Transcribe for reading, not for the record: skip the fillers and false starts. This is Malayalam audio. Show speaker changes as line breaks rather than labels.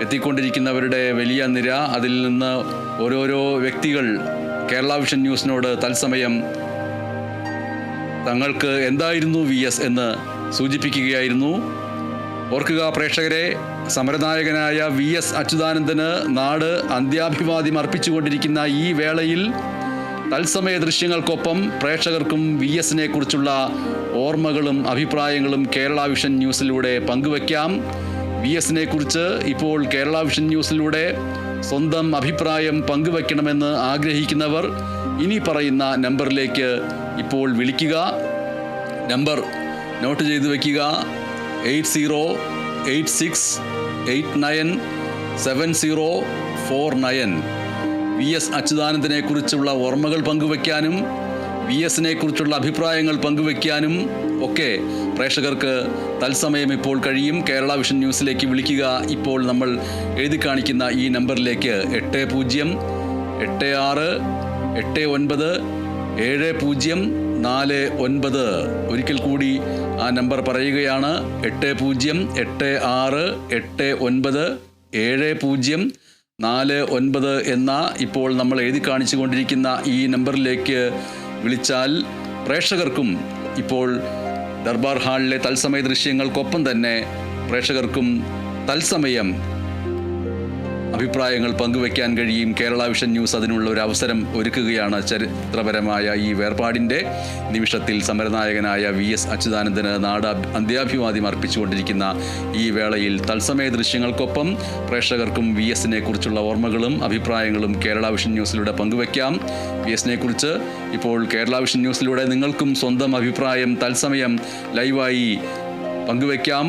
എത്തിക്കൊണ്ടിരിക്കുന്നവരുടെ വലിയ നിര. അതിൽ നിന്ന് ഓരോരോ വ്യക്തികൾ കേരള വിഷൻ ന്യൂസിനോട് തത്സമയം തങ്ങൾക്ക് എന്തായിരുന്നു VS എന്ന് സൂചിപ്പിക്കുകയായിരുന്നു. ഓർക്കുക പ്രേക്ഷകരെ, സമരനായകനായ VS അച്യുതാനന്ദന് നാട് അന്ത്യാഭിവാദ്യം അർപ്പിച്ചുകൊണ്ടിരിക്കുന്ന ഈ വേളയിൽ തത്സമയ ദൃശ്യങ്ങൾക്കൊപ്പം പ്രേക്ഷകർക്കും VSനെ കുറിച്ചുള്ള ഓർമ്മകളും അഭിപ്രായങ്ങളും കേരള വിഷൻ ന്യൂസിലൂടെ പങ്കുവയ്ക്കാം. VSനെ കുറിച്ച് ഇപ്പോൾ കേരള വിഷൻ ന്യൂസിലൂടെ സ്വന്തം അഭിപ്രായം പങ്കുവയ്ക്കണമെന്ന് ആഗ്രഹിക്കുന്നവർ ഇനി പറയുന്ന നമ്പറിലേക്ക് ഇപ്പോൾ വിളിക്കുക. നമ്പർ നോട്ട് ചെയ്തു വയ്ക്കുക: 8086897049. VS അച്യുതാനന്ദനെ കുറിച്ചുള്ള ഓർമ്മകൾ പങ്കുവയ്ക്കാനും VSനെ കുറിച്ചുള്ള അഭിപ്രായങ്ങൾ പങ്കുവയ്ക്കാനും ഒക്കെ പ്രേക്ഷകർക്ക് തത്സമയം ഇപ്പോൾ കഴിയും. കേരള വിഷൻ ന്യൂസിലേക്ക് വിളിക്കുക. ഇപ്പോൾ നമ്മൾ എഴുതി കാണിക്കുന്ന ഈ നമ്പറിലേക്ക് 8086897049. ഒരിക്കൽ കൂടി ആ നമ്പർ പറയുകയാണ്: 8086897049 എന്ന ഇപ്പോൾ നമ്മൾ എഴുതി കാണിച്ചു കൊണ്ടിരിക്കുന്ന ഈ നമ്പറിലേക്ക് വിളിച്ചാൽ പ്രേക്ഷകർക്കും ഇപ്പോൾ ദർബാർ ഹാളിലെ തത്സമയ ദൃശ്യങ്ങൾക്കൊപ്പം തന്നെ പ്രേക്ഷകർക്കും തത്സമയം അഭിപ്രായങ്ങൾ പങ്കുവയ്ക്കാൻ കഴിയും. കേരള വിഷൻ ന്യൂസ് അതിനുള്ള ഒരു അവസരം ഒരുക്കുകയാണ്. ചരിത്രപരമായ ഈ വേർപാടിൻ്റെ നിമിഷത്തിൽ സമരനായകനായ VS അച്യുതാനന്ദന് നാട് അന്ത്യാഭിവാദ്യം അർപ്പിച്ചുകൊണ്ടിരിക്കുന്ന ഈ വേളയിൽ തത്സമയ ദൃശ്യങ്ങൾക്കൊപ്പം പ്രേക്ഷകർക്കും VSനെ കുറിച്ചുള്ള ഓർമ്മകളും അഭിപ്രായങ്ങളും കേരള വിഷൻ ന്യൂസിലൂടെ പങ്കുവയ്ക്കാം. VSനെ കുറിച്ച് ഇപ്പോൾ കേരള വിഷൻ ന്യൂസിലൂടെ നിങ്ങൾക്കും സ്വന്തം അഭിപ്രായം തത്സമയം ലൈവായി പങ്കുവയ്ക്കാം.